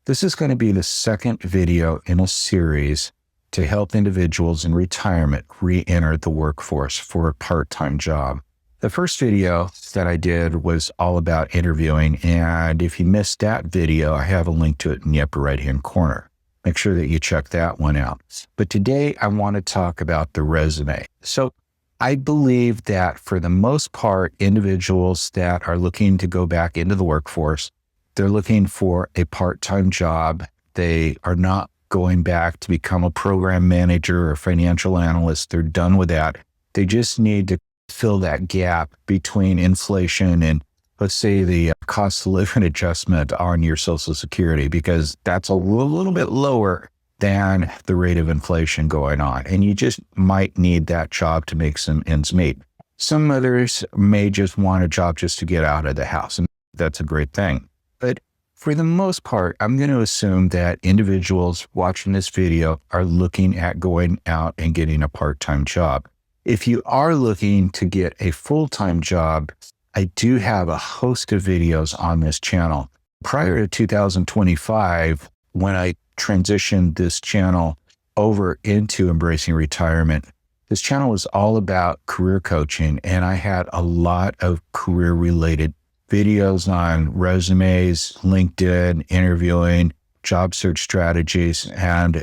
This is going to be the second video in a series to help individuals in retirement re-enter the workforce for a part-time job. The first video that I did was all about interviewing, and if you missed that video, I have a link to it in the upper right-hand corner. Make sure that you check that one out. But today I want to talk about the resume. So I believe that for the most part, individuals that are looking to go back into the workforce, they're looking for a part-time job. They are not going back to become a program manager or financial analyst. They're done with that. They just need to fill that gap between inflation and, let's say, the cost of living adjustment on your Social Security, because that's a little bit lower than the rate of inflation going on. And you just might need that job to make some ends meet. Some others may just want a job just to get out of the house, and that's a great thing. But for the most part, I'm going to assume that individuals watching this video are looking at going out and getting a part-time job. If you are looking to get a full-time job, I do have a host of videos on this channel. Prior to 2025, when I transitioned this channel over into Embracing Retirement, this channel was all about career coaching, and I had a lot of career-related videos on resumes, LinkedIn, interviewing, job search strategies. And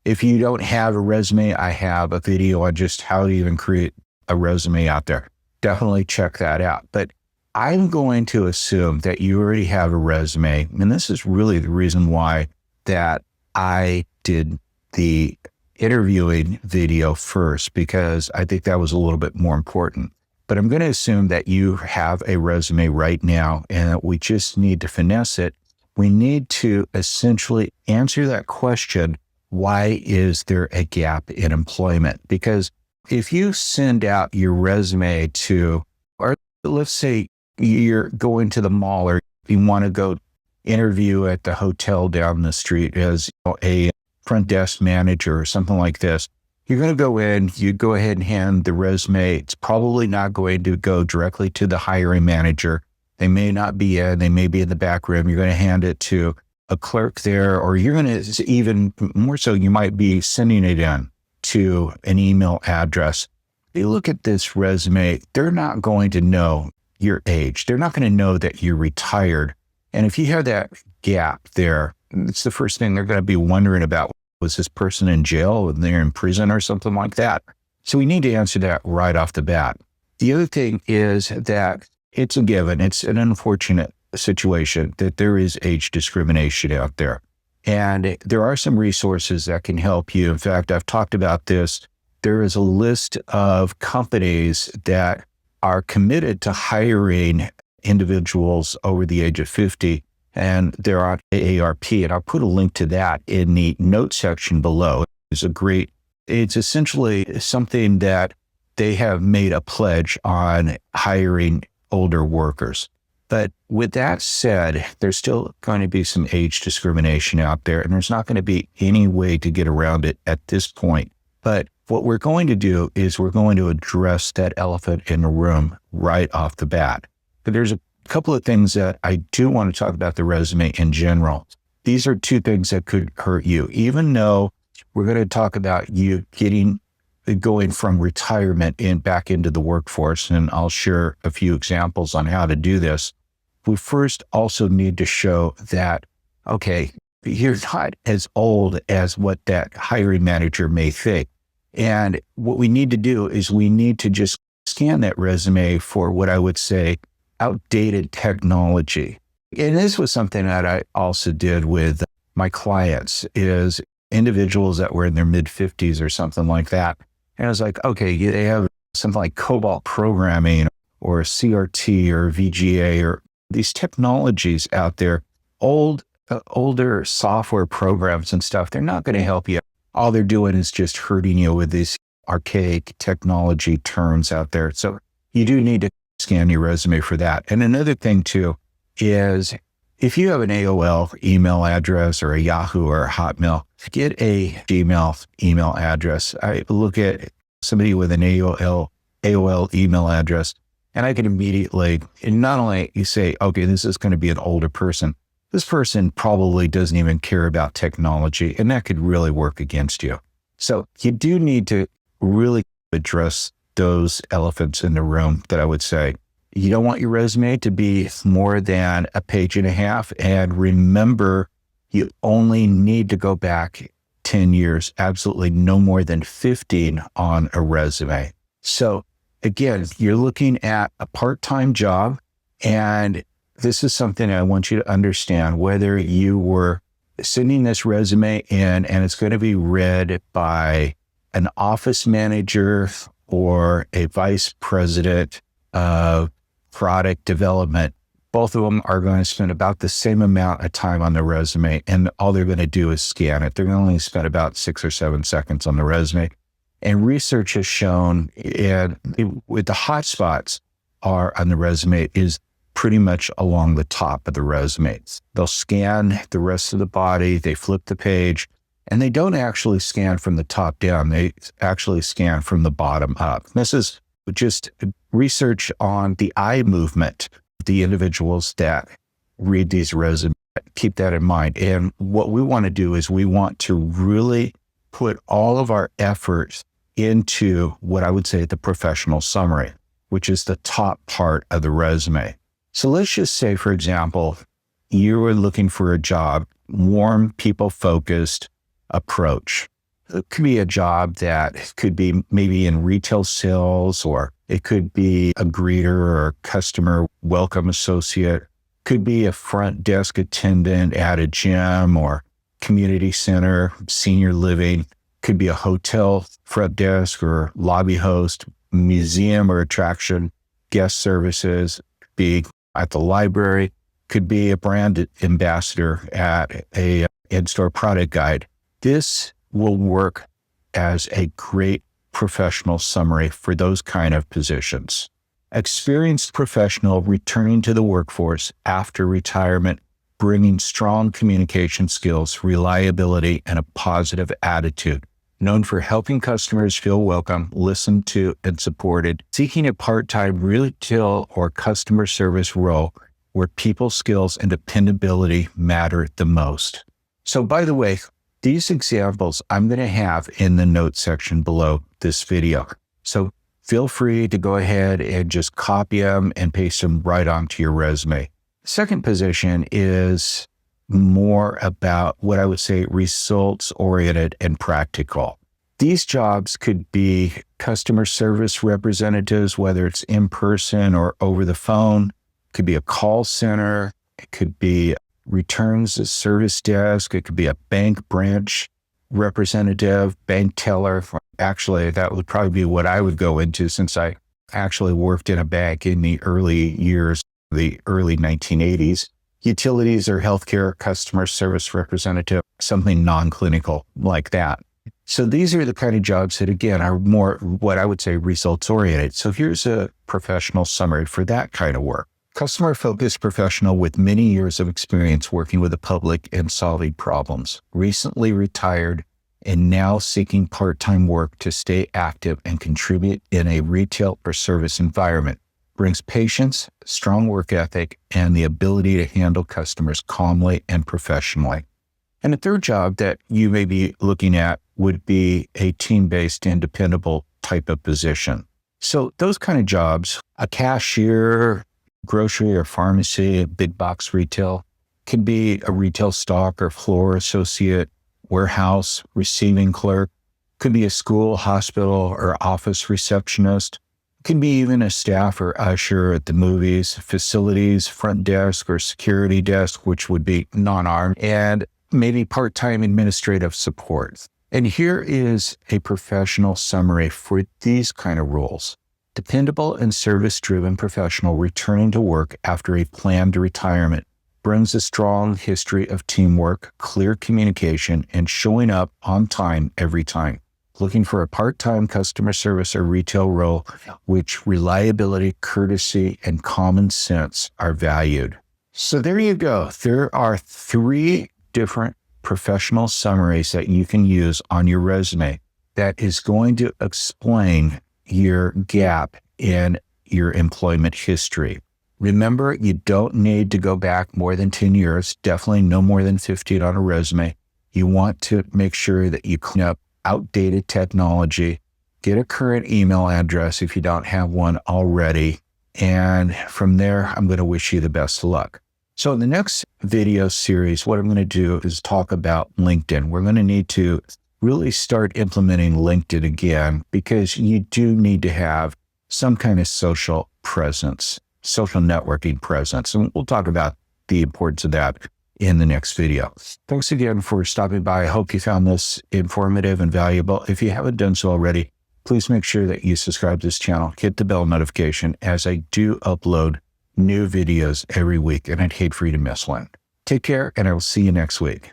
if you don't have a resume, I have a video on just how to even create a resume out there. Definitely check that out. But I'm going to assume that you already have a resume. And this is really the reason why that I did the interviewing video first, because I think that was a little bit more important. But I'm going to assume that you have a resume right now and that we just need to finesse it. We need to essentially answer that question, why is there a gap in employment? Because if you send out your resume to, or let's say you're going to the mall, or you want to go interview at the hotel down the street as a front desk manager or something like this, you're going to go in, you go ahead and hand the resume. It's probably not going to go directly to the hiring manager. They may not be in, they may be in the back room. You're going to hand it to a clerk there, or you're going to, even more so, you might be sending it in to an email address. They look at this resume, they're not going to know your age. They're not going to know that you're retired. And if you have that gap there, it's the first thing they're going to be wondering about. Was this person in jail and they're in prison or something like that? So we need to answer that right off the bat. The other thing is that it's a given. It's an unfortunate situation that there is age discrimination out there. And there are some resources that can help you. In fact, I've talked about this. There is a list of companies that are committed to hiring individuals over the age of 50. And they're on AARP, and I'll put a link to that in the notes section below. It's essentially something that they have made a pledge on hiring older workers. But with that said, there's still going to be some age discrimination out there, and there's not going to be any way to get around it at this point. But what we're going to do is we're going to address that elephant in the room right off the bat. But there's a couple of things that I do want to talk about the resume in general. These are two things that could hurt you, even though we're going to talk about you going from retirement back into the workforce. And I'll share a few examples on how to do this. We first also need to show that, okay, you're not as old as what that hiring manager may think. And what we need to do is we need to just scan that resume for what I would say outdated technology. And this was something that I also did with my clients, is individuals that were in their mid-50s or something like that. And I was like, okay, they have something like COBOL programming or CRT or VGA or these technologies out there, older software programs and stuff. They're not going to help you. All they're doing is just hurting you with these archaic technology terms out there. So you do need to scan your resume for that. And another thing too is if you have an AOL email address or a Yahoo or a Hotmail, get a Gmail email address. I look at somebody with an AOL email address, and I can immediately, and not only you say, okay, this is going to be an older person, this person probably doesn't even care about technology, and that could really work against you. So you do need to really address those elephants in the room that I would say. You don't want your resume to be more than a page and a half. And remember, you only need to go back 10 years, absolutely no more than 15 on a resume. So again, you're looking at a part-time job, and this is something I want you to understand, whether you were sending this resume in and it's going to be read by an office manager or a vice president of product development. Both of them are going to spend about the same amount of time on the resume, and all they're going to do is scan it. They're going to only spend about 6 or 7 seconds on the resume. And research has shown with the hot spots are on the resume is pretty much along the top of the resume. They'll scan the rest of the body, they flip the page, and they don't actually scan from the top down. They actually scan from the bottom up. This is just research on the eye movement of the individuals that read these resumes. Keep that in mind. And what we want to do is we want to really put all of our efforts into what I would say the professional summary, which is the top part of the resume. So let's just say, for example, you were looking for a job, warm, people-focused approach. It could be a job that could be maybe in retail sales, or it could be a greeter or a customer welcome associate. Could be a front desk attendant at a gym or community center, senior living. Could be a hotel front desk or lobby host, museum or attraction, guest services. Be at the library, could be a brand ambassador at a in-store product guide. This will work as a great professional summary for those kind of positions. Experienced professional returning to the workforce after retirement, bringing strong communication skills, reliability, and a positive attitude. Known for helping customers feel welcome, listened to, and supported, seeking a part-time retail or customer service role where people skills and dependability matter the most. So by the way, these examples I'm going to have in the notes section below this video. So feel free to go ahead and just copy them and paste them right onto your resume. Second position is more about what I would say results-oriented and practical. These jobs could be customer service representatives, whether it's in person or over the phone. It could be a call center. It could be returns service desk. It could be a bank branch representative, bank teller. Actually, that would probably be what I would go into, since I actually worked in a bank in the early years, the early 1980s. Utilities or healthcare customer service representative, something non-clinical like that. So these are the kind of jobs that, again, are more what I would say results-oriented. So here's a professional summary for that kind of work. Customer-focused professional with many years of experience working with the public and solving problems. Recently retired and now seeking part-time work to stay active and contribute in a retail or service environment. Brings patience, strong work ethic, and the ability to handle customers calmly and professionally. And a third job that you may be looking at would be a team-based and dependable type of position. So those kind of jobs, a cashier, grocery or pharmacy, big box retail, could be a retail stock or floor associate, warehouse, receiving clerk, could be a school, hospital, or office receptionist. Can be even a staff or usher at the movies, facilities, front desk or security desk, which would be non-armed, and maybe part-time administrative support. And here is a professional summary for these kind of roles. Dependable and service-driven professional returning to work after a planned retirement, brings a strong history of teamwork, clear communication, and showing up on time every time. Looking for a part-time customer service or retail role, which reliability, courtesy, and common sense are valued. So there you go. There are 3 different professional summaries that you can use on your resume that is going to explain your gap in your employment history. Remember, you don't need to go back more than 10 years, definitely no more than 15 on a resume. You want to make sure that you clean up outdated technology, get a current email address if you don't have one already. And from there, I'm going to wish you the best of luck. So in the next video series, what I'm going to do is talk about LinkedIn. We're going to need to really start implementing LinkedIn again, because you do need to have some kind of social presence, social networking presence. And we'll talk about the importance of that in the next video. Thanks again for stopping by. I hope you found this informative and valuable. If you haven't done so already, please make sure that you subscribe to this channel, hit the bell notification, as I do upload new videos every week, and I'd hate for you to miss one. Take care, and I will see you next week.